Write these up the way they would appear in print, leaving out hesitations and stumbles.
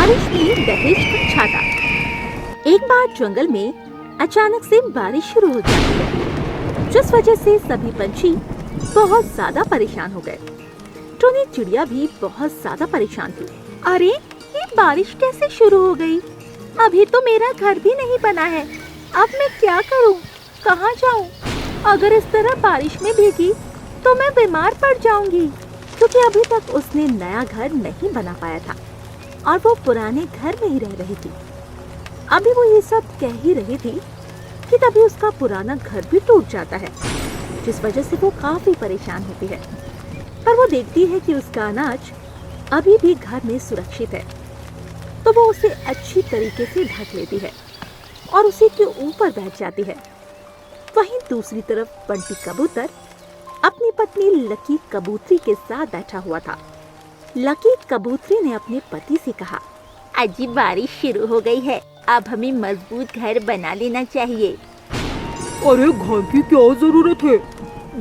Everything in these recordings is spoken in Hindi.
बारिश में दहेज का छाता। एक बार जंगल में अचानक से बारिश शुरू हो जाती है, जिस वजह से सभी पंछी बहुत ज्यादा परेशान हो गए। टुनी चिड़िया भी बहुत ज्यादा परेशान थी। अरे, ये बारिश कैसे शुरू हो गई? अभी तो मेरा घर भी नहीं बना है। अब मैं क्या करूं? कहाँ जाऊं? अगर इस तरह बारिश में भीगी तो मैं बीमार पड़ जाऊंगी, क्योंकि अभी तक उसने नया घर नहीं बना पाया था और वो पुराने घर में ही रह रही थी। अभी वो ये सब कह ही रही थी कि तभी उसका पुराना घर भी टूट जाता है, जिस वजह से वो काफी परेशान होती है। पर वो देखती है कि उसका अनाज अभी भी घर में सुरक्षित है, तो वो उसे अच्छी तरीके से ढक लेती है और उसी के ऊपर बैठ जाती है। वहीं दूसरी तरफ बंटी कबूतर अपनी पत्नी लकी कबूतरी के साथ बैठा हुआ था। लकी कबूतरी ने अपने पति से कहा, अजी बारिश शुरू हो गई है, अब हमें मजबूत घर बना लेना चाहिए। अरे, घर की क्या जरूरत है?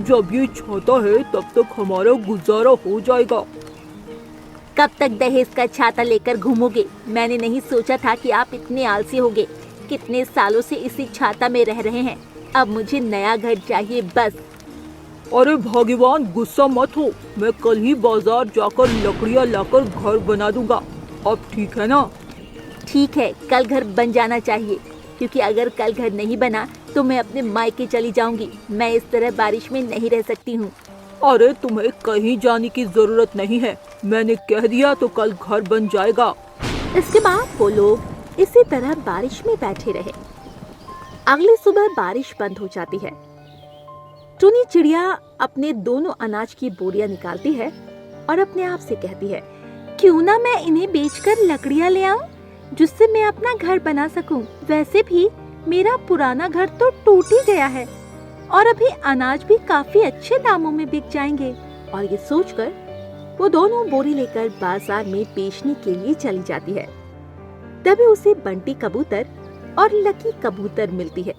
जब ये छाता है तब तक हमारा गुजारा हो जाएगा। कब तक दहेज का छाता लेकर घूमोगे? मैंने नहीं सोचा था कि आप इतने आलसी होगे। कितने सालों से इसी छाता में रह रहे हैं। अब मुझे नया घर चाहिए बस। अरे भगवान, गुस्सा मत हो, मैं कल ही बाजार जाकर लकड़ियाँ लाकर घर बना दूंगा। अब ठीक है ना? ठीक है, कल घर बन जाना चाहिए, क्योंकि अगर कल घर नहीं बना तो मैं अपने मायके चली जाऊंगी। मैं इस तरह बारिश में नहीं रह सकती हूँ। अरे, तुम्हें कहीं जाने की जरूरत नहीं है, मैंने कह दिया तो कल घर बन जाएगा। इसके बाद वो लोग इसी तरह बारिश में बैठे रहे। अगली सुबह बारिश बंद हो जाती है। टुनी चिड़िया अपने दोनों अनाज की बोरियां निकालती है और अपने आप से कहती है, क्यों ना मैं इन्हें बेचकर लकड़ियां ले आऊं, जिससे मैं अपना घर बना सकूं। वैसे भी मेरा पुराना घर तो टूट ही गया है और अभी अनाज भी काफी अच्छे दामों में बिक जाएंगे। और ये सोचकर वो दोनों बोरी लेकर बाजार में बेचने के लिए चली जाती है। तभी उसे बंटी कबूतर और लकी कबूतर मिलती है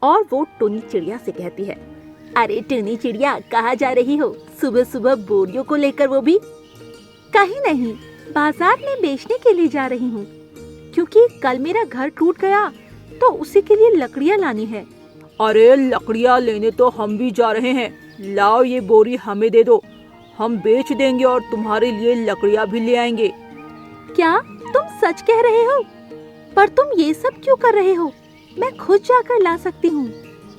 और वो टुनी चिड़िया से कहती है, अरे टुनी चिड़िया, कहाँ जा रही हो? सुबह सुबह बोरियों को लेकर, वो भी? कहीं नहीं, बाजार में बेचने के लिए जा रही हूँ, क्योंकि कल मेरा घर टूट गया तो उसी के लिए लकड़ियाँ लानी है। अरे, लकड़ियाँ लेने तो हम भी जा रहे हैं। लाओ, ये बोरी हमें दे दो, हम बेच देंगे और तुम्हारे लिए लकड़ियाँ भी ले आएंगे। क्या तुम सच कह रहे हो? पर तुम ये सब क्यों कर रहे हो? मैं खुद जाकर ला सकती हूँ।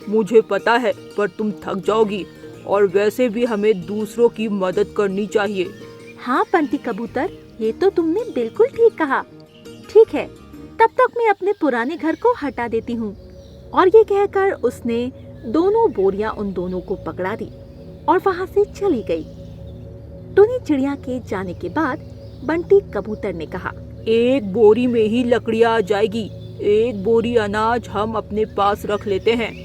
मुझे पता है, पर तुम थक जाओगी और वैसे भी हमें दूसरों की मदद करनी चाहिए। हाँ बंटी कबूतर, ये तो तुमने बिल्कुल ठीक कहा। ठीक है, तब तक मैं अपने पुराने घर को हटा देती हूँ। और ये कहकर उसने दोनों बोरियां उन दोनों को पकड़ा दी और वहाँ से चली गई। टुनी चिड़िया के जाने के बाद बंटी कबूतर ने कहा, एक बोरी में ही लकड़ियाँ आ जाएगी, एक बोरी अनाज हम अपने पास रख लेते हैं।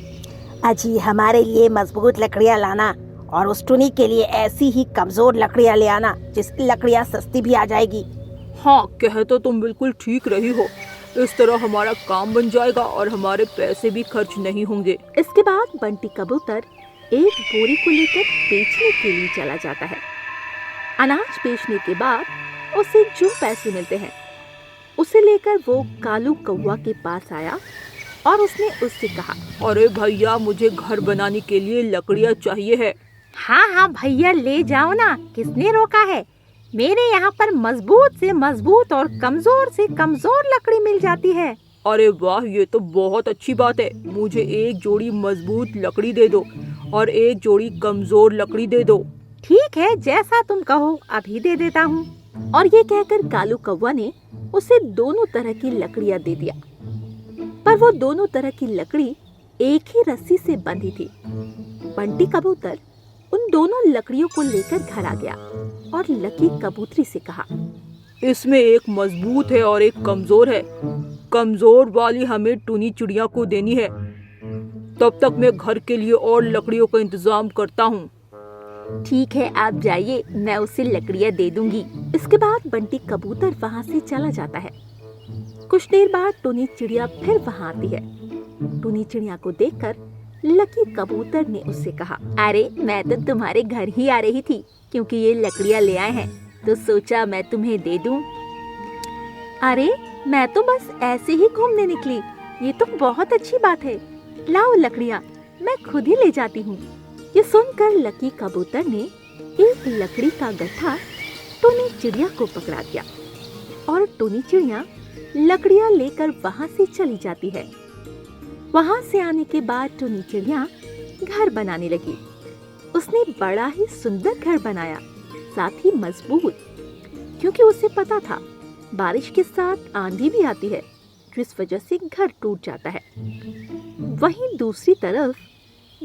अजी, हमारे लिए मजबूत लकड़ियाँ लाना और उस टुनी के लिए ऐसी ही कमजोर लकड़ियाँ ले आना, जिसकी लकड़ियाँ सस्ती भी आ जाएगी। हाँ, कह तो तुम बिल्कुल ठीक रही हो। इस तरह हमारा काम बन जाएगा और हमारे पैसे भी खर्च नहीं होंगे। इसके बाद बंटी कबूतर एक बोरी को लेकर बेचने के लिए चला जाता है। अनाज बेचने के बाद उसे जो पैसे मिलते हैं उसे लेकर वो कालू कौवा के पास आया और उसने उससे कहा, अरे भैया, मुझे घर बनाने के लिए लकड़ियाँ चाहिए है। हाँ हाँ भैया, ले जाओ ना, किसने रोका है? मेरे यहाँ पर मजबूत से मजबूत और कमजोर से कमजोर लकड़ी मिल जाती है। अरे वाह, ये तो बहुत अच्छी बात है। मुझे एक जोड़ी मजबूत लकड़ी दे दो और एक जोड़ी कमजोर लकड़ी दे दो। ठीक है, जैसा तुम कहो, अभी दे देता हूँ। और ये कहकर कालू कौवा ने उसे दोनों तरह की लकड़ियाँ दे दिया। पर वो दोनों तरह की लकड़ी एक ही रस्सी से बंधी थी। बंटी कबूतर उन दोनों लकड़ियों को लेकर घर आ गया और लकी कबूतरी से कहा, इसमें एक मजबूत है और एक कमजोर है। कमजोर वाली हमें टुनी चिड़िया को देनी है। तब तक मैं घर के लिए और लकड़ियों का इंतजाम करता हूँ। ठीक है, आप जाइए, मैं उसे लकड़ियाँ दे दूंगी। इसके बाद बंटी कबूतर वहाँ से चला जाता है। कुछ देर बाद टुनी चिड़िया फिर वहाँ आती है। टुनी चिड़िया को देखकर लकी कबूतर ने उससे कहा, अरे मैं तो तुम्हारे घर ही आ रही थी, क्योंकि ये लकड़ियाँ ले आए हैं तो सोचा मैं तुम्हें दे दूं। अरे मैं तो बस ऐसे ही घूमने निकली। ये तो बहुत अच्छी बात है। लाओ लकड़ियाँ, मैं खुद ही ले जाती हूँ। ये सुनकर लकी कबूतर ने एक लकड़ी का गट्ठा टुनी चिड़िया को पकड़ा दिया और टुनी चिड़िया लकड़ियाँ लेकर वहाँ से चली जाती है। वहाँ से आने के बाद टुनी चिड़िया घर बनाने लगी। उसने बड़ा ही सुंदर घर बनाया, साथ ही मजबूत, क्योंकि उसे पता था बारिश के साथ आंधी भी आती है, जिस वजह से घर टूट जाता है। वहीं दूसरी तरफ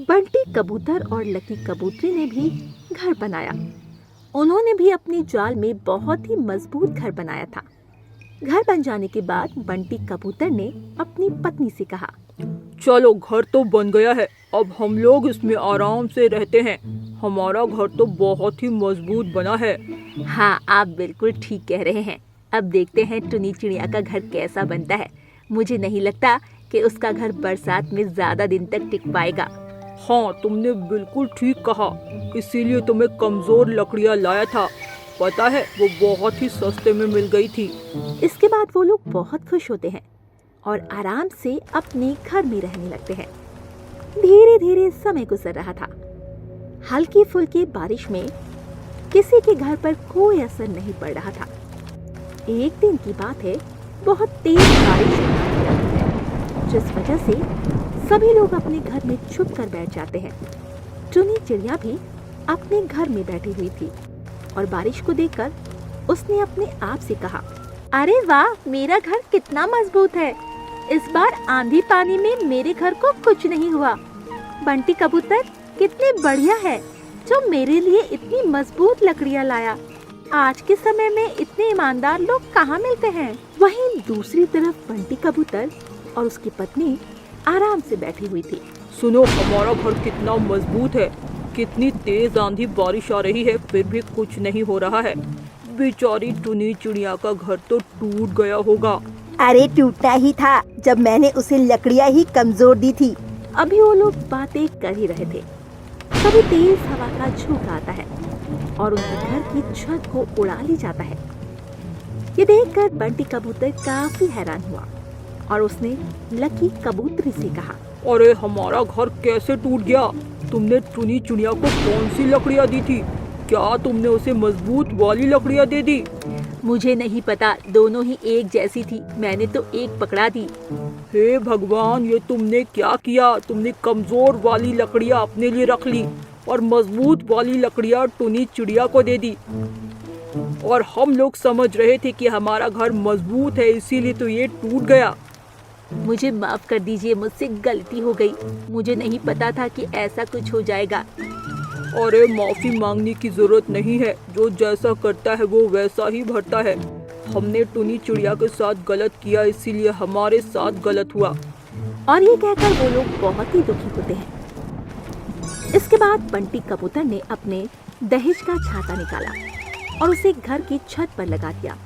बंटी कबूतर और लकी कबूतरी ने भी घर बनाया। उन्होंने भी अपने जाल में बहुत ही मजबूत घर बनाया था। घर बन जाने के बाद बंटी कबूतर ने अपनी पत्नी से कहा, चलो घर तो बन गया है, अब हम लोग इसमें आराम से रहते हैं। हमारा घर तो बहुत ही मजबूत बना है। हाँ, आप बिल्कुल ठीक कह रहे हैं। अब देखते हैं टुनी चिड़िया का घर कैसा बनता है। मुझे नहीं लगता कि उसका घर बरसात में ज्यादा दिन तक टिक पाएगा। हाँ, तुमने बिल्कुल ठीक कहा, इसीलिए तुम्हें कमजोर लकड़ियाँ लाया था। पता है, वो बहुत ही सस्ते में मिल गई थी। इसके बाद वो लोग बहुत खुश होते हैं और आराम से अपने घर में रहने लगते हैं। धीरे धीरे समय गुजर रहा था। हल्की फुल्की बारिश में किसी के घर पर कोई असर नहीं पड़ रहा था। एक दिन की बात है, बहुत तेज बारिश होने लगी है, जिस वजह से सभी लोग अपने घर में छुप कर बैठ जाते हैं। टुनी चिड़िया भी अपने घर में बैठी हुई थी और बारिश को देखकर उसने अपने आप से कहा, अरे वाह, मेरा घर कितना मजबूत है। इस बार आंधी पानी में मेरे घर को कुछ नहीं हुआ। बंटी कबूतर कितने बढ़िया है जो मेरे लिए इतनी मजबूत लकड़ियाँ लाया। आज के समय में इतने ईमानदार लोग कहाँ मिलते हैं। वहीं दूसरी तरफ बंटी कबूतर और उसकी पत्नी आराम से बैठी हुई थी। सुनो, हमारा घर कितना मजबूत है। कितनी तेज आंधी बारिश आ रही है, फिर भी कुछ नहीं हो रहा है। बेचारी टुनी चिड़िया का घर तो टूट गया होगा। अरे टूटा ही था जब मैंने उसे लकड़ियाँ ही कमजोर दी थी। अभी वो लोग बातें कर ही रहे थे, तभी तेज हवा का झोंका आता है और उनके घर की छत को उड़ा ले जाता है। ये देखकर बंटी कबूतर काफी हैरान हुआ और उसने लकी कबूतरी से कहा, अरे हमारा घर कैसे टूट गया? तुमने टुनी चिड़िया को कौन सी लकड़ियाँ दी थी? क्या तुमने उसे मजबूत वाली लकड़ियाँ दे दी? मुझे नहीं पता, दोनों ही एक जैसी थी, मैंने तो एक पकड़ा दी। हे भगवान, ये तुमने क्या किया? तुमने कमजोर वाली लकड़ियाँ अपने लिए रख ली और मजबूत वाली लकड़ियाँ टुनी चिड़िया को दे दी। और हम लोग समझ रहे थे कि हमारा घर मजबूत है, इसीलिए तो ये टूट गया। मुझे माफ कर दीजिए, मुझसे गलती हो गई। मुझे नहीं पता था कि ऐसा कुछ हो जाएगा। अरे माफी मांगने की जरूरत नहीं है, जो जैसा करता है वो वैसा ही भरता है। हमने टुनी चिड़िया के साथ गलत किया, इसीलिए हमारे साथ गलत हुआ। और ये कहकर वो लोग बहुत ही दुखी होते हैं। इसके बाद बंटी कबूतर ने अपने दहेज का छाता निकाला और उसे घर की छत पर लगा दिया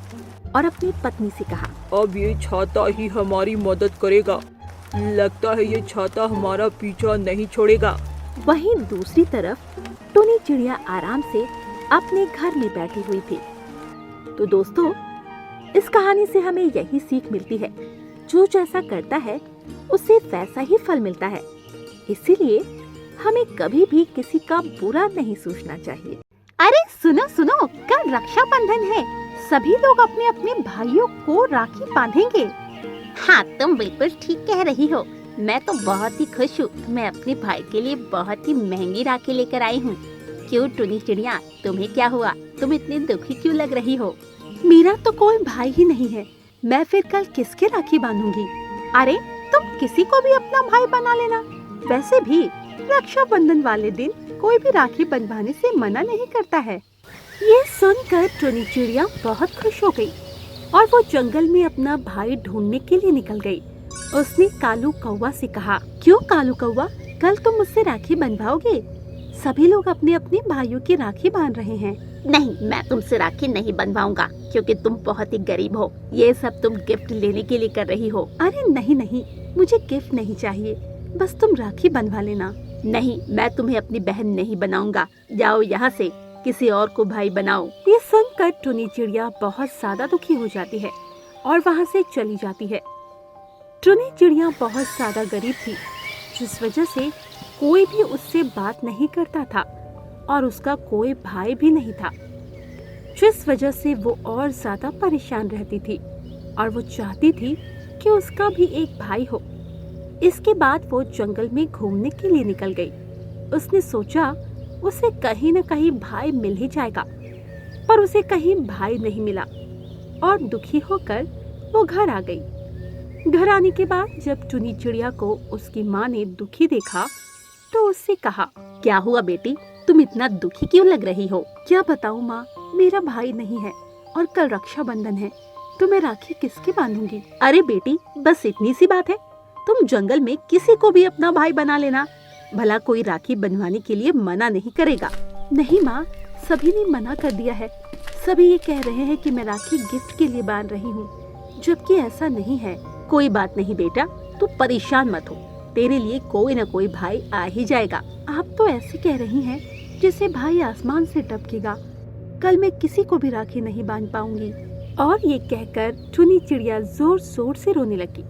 और अपनी पत्नी से कहा, अब ये छाता ही हमारी मदद करेगा। लगता है ये छाता हमारा पीछा नहीं छोड़ेगा। वहीं दूसरी तरफ टुनी चिड़िया आराम से अपने घर में बैठी हुई थी। तो दोस्तों, इस कहानी से हमें यही सीख मिलती है, जो जैसा करता है उसे वैसा ही फल मिलता है। इसीलिए हमें कभी भी किसी का बुरा नहीं सोचना चाहिए। अरे सुनो सुनो, कल रक्षाबंधन है, सभी लोग अपने अपने भाइयों को राखी बांधेंगे। हाँ, तुम बिल्कुल ठीक कह रही हो। मैं तो बहुत ही खुश हूँ। मैं अपने भाई के लिए बहुत ही महंगी राखी लेकर आई हूँ। क्यों टुनी चिड़िया, तुम्हें क्या हुआ? तुम इतनी दुखी क्यों लग रही हो? मेरा तो कोई भाई ही नहीं है, मैं फिर कल किसके राखी बांधूंगी? अरे तुम किसी को भी अपना भाई बना लेना। वैसे भी रक्षाबंधन वाले दिन कोई भी राखी बंधवाने से मना नहीं करता है। ये सुनकर टुनी चिड़िया बहुत खुश हो गई और वो जंगल में अपना भाई ढूंढने के लिए निकल गई। उसने कालू कौवा से कहा, क्यों कालू कौवा, कल तुम मुझसे राखी बंधवाओगे? सभी लोग अपने अपने भाइयों की राखी बांध रहे हैं। नहीं, मैं तुमसे राखी नहीं बंधवाऊंगा, क्योंकि तुम बहुत ही गरीब हो। ये सब तुम गिफ्ट लेने के लिए कर रही हो। अरे नहीं नहीं, मुझे गिफ्ट नहीं चाहिए, बस तुम राखी बंधवा लेना। नहीं, मैं तुम्हें अपनी बहन नहीं बनाऊंगा। जाओ यहाँ से, किसी और को भाई बनाओ। ये सुनकर टुनी चिड़िया बहुत ज्यादा दुखी हो जाती है और वहां से चली जाती है। टुनी चिड़िया बहुत ज्यादा गरीब थी, जिस वजह से कोई भी उससे बात नहीं करता था और उसका कोई भाई भी नहीं था, जिस वजह से वो और ज्यादा परेशान रहती थी और वो चाहती थी कि उसका भी एक भाई हो। इसके बाद वो जंगल में घूमने के लिए निकल गई। उसने सोचा उसे कहीं न कहीं भाई मिल ही जाएगा, पर उसे कहीं भाई नहीं मिला और दुखी होकर वो घर आ गई। घर आने के बाद जब टुनी चिड़िया को उसकी माँ ने दुखी देखा तो उससे कहा, क्या हुआ बेटी, तुम इतना दुखी क्यों लग रही हो? क्या बताऊं माँ, मेरा भाई नहीं है और कल रक्षाबंधन है, तो मैं राखी किसके बांधूंगी? अरे बेटी, बस इतनी सी बात है, तुम जंगल में किसी को भी अपना भाई बना लेना, भला कोई राखी बनवाने के लिए मना नहीं करेगा। नहीं माँ, सभी ने मना कर दिया है, सभी ये कह रहे हैं कि मैं राखी गिफ्ट के लिए बांध रही हूँ, जबकि ऐसा नहीं है। कोई बात नहीं बेटा, तू परेशान मत हो, तेरे लिए कोई न कोई भाई आ ही जाएगा। आप तो ऐसे कह रही हैं जैसे भाई आसमान से टपकेगा, कल मैं किसी को भी राखी नहीं बांध पाऊंगी। और ये कहकर टुनी चिड़िया जोर जोर से रोने लगी।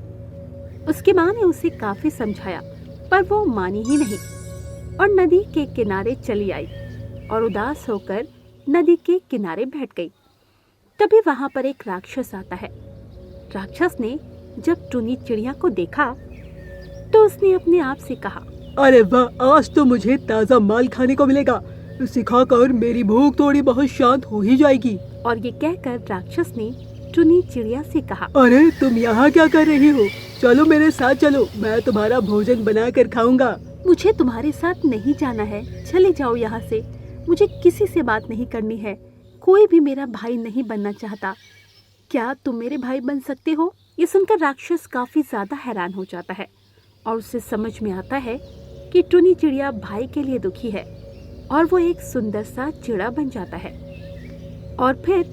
उसकी माँ ने उसे काफी समझाया, पर वो मानी ही नहीं और नदी के किनारे चली आई और उदास होकर नदी के किनारे बैठ गई। तभी वहां पर एक राक्षस आता है। राक्षस ने जब टुनी चिड़िया को देखा तो उसने अपने आप से कहा, अरे वाह, आज तो मुझे ताज़ा माल खाने को मिलेगा, इसे खाकर मेरी भूख थोड़ी बहुत शांत हो ही जाएगी। और ये कहकर राक्षस ने टुनी चिड़िया से कहा, अरे तुम यहाँ क्या कर रही हो? चलो मेरे साथ चलो, मैं तुम्हारा भोजन बना कर खाऊंगा। मुझे तुम्हारे साथ नहीं जाना है, चले जाओ यहाँ से, मुझे किसी से बात नहीं करनी है, कोई भी मेरा भाई नहीं बनना चाहता। क्या तुम मेरे भाई बन सकते हो? ये सुनकर राक्षस काफी ज्यादा हैरान हो जाता है और उसे समझ में आता है कि टुनी चिड़िया भाई के लिए दुखी है और वो एक सुंदर सा चिड़ा बन जाता है। और फिर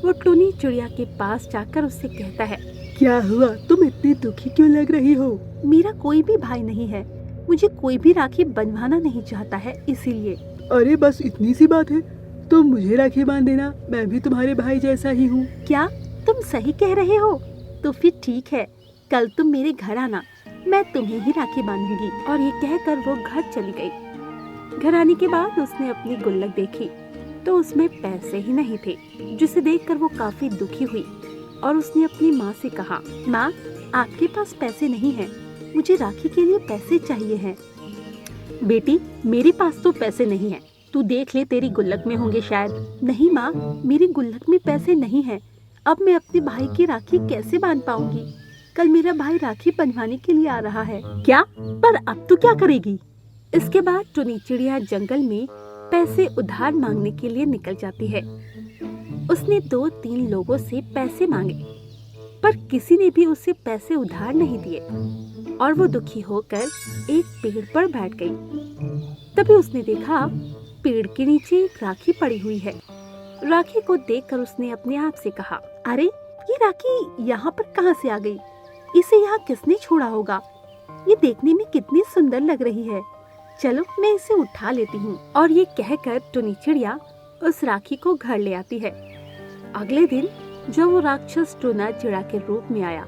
वो टुनी चिड़िया के पास जाकर उससे कहता है, क्या हुआ, तुम इतनी दुखी क्यों लग रही हो? मेरा कोई भी भाई नहीं है, मुझे कोई भी राखी बनवाना नहीं चाहता है, इसीलिए। अरे बस इतनी सी बात है, तो मुझे राखी बांध देना, मैं भी तुम्हारे भाई जैसा ही हूँ। क्या तुम सही कह रहे हो? तो फिर ठीक है, कल तुम मेरे घर आना, मैं तुम्हें ही राखी बांधूंगी। और ये कहकर वो घर चली गई। घर आने के बाद उसने अपनी गुल्लक देखी तो उसमें पैसे ही नहीं थे, जिसे देखकर वो काफी दुखी हुई और उसने अपनी माँ से कहा, माँ, आपके पास पैसे नहीं हैं, मुझे राखी के लिए पैसे चाहिए हैं। बेटी, मेरे पास तो पैसे नहीं हैं, तू देख ले, तेरी गुल्लक में होंगे शायद। नहीं माँ, मेरी गुल्लक में पैसे नहीं हैं, अब मैं अपने भाई की राखी कैसे बांध पाऊंगी? कल मेरा भाई राखी बनवाने के लिए आ रहा है। क्या? पर अब तू क्या करेगी? इसके बाद टुनी चिड़िया जंगल में पैसे उधार मांगने के लिए निकल जाती है। उसने 2-3 लोगों से पैसे मांगे, पर किसी ने भी उसे पैसे उधार नहीं दिए और वो दुखी होकर एक पेड़ पर बैठ गई। तभी उसने देखा पेड़ के नीचे एक राखी पड़ी हुई है। राखी को देखकर उसने अपने आप से कहा, अरे ये राखी यहाँ पर कहाँ से आ गई? इसे यहाँ किसने छोड़ा होगा? ये देखने में कितनी सुंदर लग रही है, चलो मैं इसे उठा लेती हूँ। और ये कहकर टुनी चिड़िया उस राखी को घर ले आती है। अगले दिन जब वो राक्षस टूना चिड़ा के रूप में आया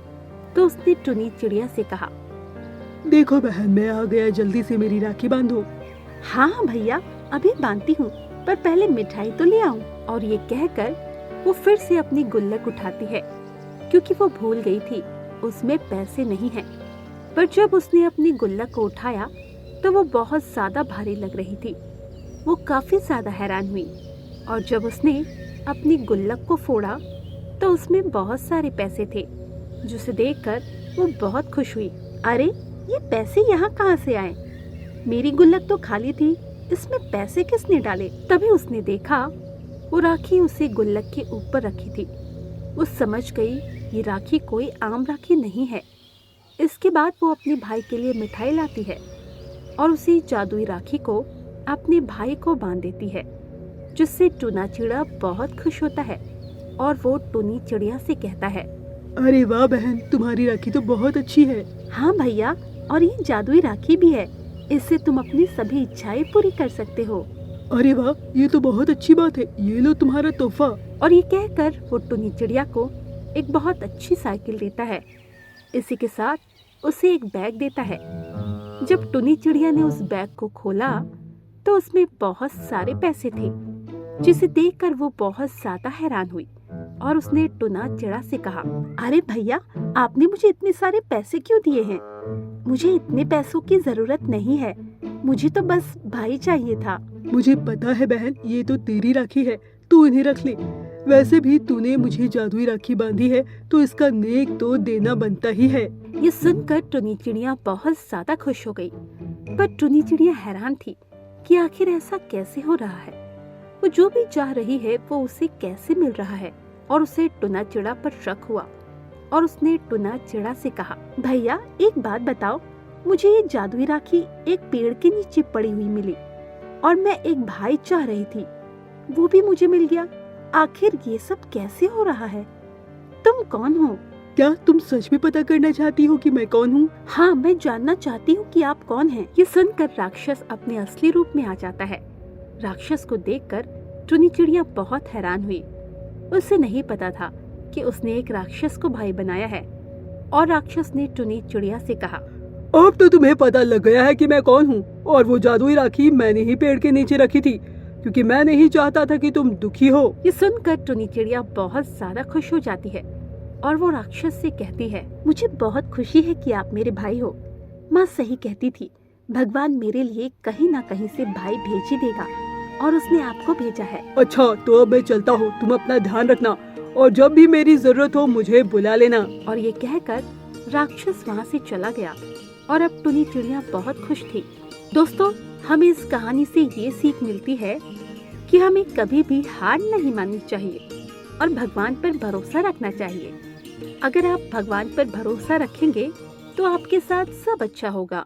तो उसने टुनी चिड़िया से कहा, देखो बहन, मैं आ गया, जल्दी से मेरी राखी बांधो। हाँ भैया, अभी बांधती हूँ, पर पहले मिठाई तो ले आऊं। और ये कहकर वो फिर से अपनी गुल्लक उठाती है, क्योंकि वो भूल गई थी उसमें पैसे नहीं हैं। पर जब उसने अपनी गुल्लक को उठाया तो वो बहुत ज्यादा भारी लग रही थी। वो काफी ज्यादा हैरान हुई और जब उसने अपनी गुल्लक को फोड़ा तो उसमें बहुत सारे पैसे थे, जिसे देखकर वो बहुत खुश हुई। अरे ये पैसे यहाँ कहाँ से आए? मेरी गुल्लक तो खाली थी, इसमें पैसे किसने डाले? तभी उसने देखा वो राखी उसे गुल्लक के ऊपर रखी थी। वो समझ गई ये राखी कोई आम राखी नहीं है। इसके बाद वो अपने भाई के लिए मिठाई लाती है और उसी जादुई राखी को अपने भाई को बांध देती है, जिससे टूना चिड़ा बहुत खुश होता है और वो टुनी चिड़िया से कहता है, अरे वाह बहन, तुम्हारी राखी तो बहुत अच्छी है। हाँ भैया, और ये जादुई राखी भी है, इससे तुम अपनी सभी इच्छाएं पूरी कर सकते हो। अरे वाह, ये तो बहुत अच्छी बात है, ये लो तुम्हारा तोहफा। और ये कहकर वो टुनी चिड़िया को एक बहुत अच्छी साइकिल देता है। इसी के साथ उसे एक बैग देता है। जब टुनी चिड़िया ने उस बैग को खोला तो उसमें बहुत सारे पैसे थे, जिसे देखकर वो बहुत ज्यादा हैरान हुई और उसने टुना चिड़ा से कहा, अरे भैया, आपने मुझे इतने सारे पैसे क्यों दिए हैं? मुझे इतने पैसों की जरूरत नहीं है, मुझे तो बस भाई चाहिए था। मुझे पता है बहन, ये तो तेरी राखी है, तू इन्हें रख ले। वैसे भी तूने मुझे जादुई राखी बांधी है तो इसका नेक तो देना बनता ही है। ये सुनकर टुनी चिड़िया बहुत ज्यादा खुश हो गई, पर टुनी चिड़िया हैरान थी कि आखिर ऐसा कैसे हो रहा है। वो जो भी चाह रही है वो उसे कैसे मिल रहा है, और उसे टुना चिड़ा पर शक हुआ और उसने टुना चिड़ा से कहा, भैया एक बात बताओ, मुझे ये जादुई राखी एक पेड़ के नीचे पड़ी हुई मिली और मैं एक भाई चाह रही थी, वो भी मुझे मिल गया। आखिर ये सब कैसे हो रहा है? तुम कौन हो? क्या तुम सच में पता करना चाहती हो कि मैं कौन हूँ? हाँ, मैं जानना चाहती हूँ कि आप कौन हैं। ये सुनकर राक्षस अपने असली रूप में आ जाता है। राक्षस को देखकर टुनी चिड़िया बहुत हैरान हुई। उसे नहीं पता था कि उसने एक राक्षस को भाई बनाया है। और राक्षस ने टुनी चिड़िया से कहा, अब तो तुम्हें पता लग गया है कि मैं कौन हूँ, और वो जादुई राखी मैंने ही पेड़ के नीचे रखी थी, क्योंकि मैं नहीं चाहता था कि तुम दुखी हो। ये सुनकर टुनी चिड़िया बहुत ज्यादा खुश हो जाती है और वो राक्षस से कहती है, मुझे बहुत खुशी है कि आप मेरे भाई हो। माँ सही कहती थी, भगवान मेरे लिए कहीं ना कहीं से भाई भेज ही देगा और उसने आपको भेजा है। अच्छा, तो अब मैं चलता हूँ, तुम अपना ध्यान रखना और जब भी मेरी जरूरत हो मुझे बुला लेना। और ये कहकर राक्षस वहाँ से चला गया और अब टुनी चिड़िया बहुत खुश थी। दोस्तों, हमें इस कहानी से ये सीख मिलती है कि हमें कभी भी हार नहीं माननी चाहिए और भगवान पर भरोसा रखना चाहिए। अगर आप भगवान पर भरोसा रखेंगे तो आपके साथ सब अच्छा होगा।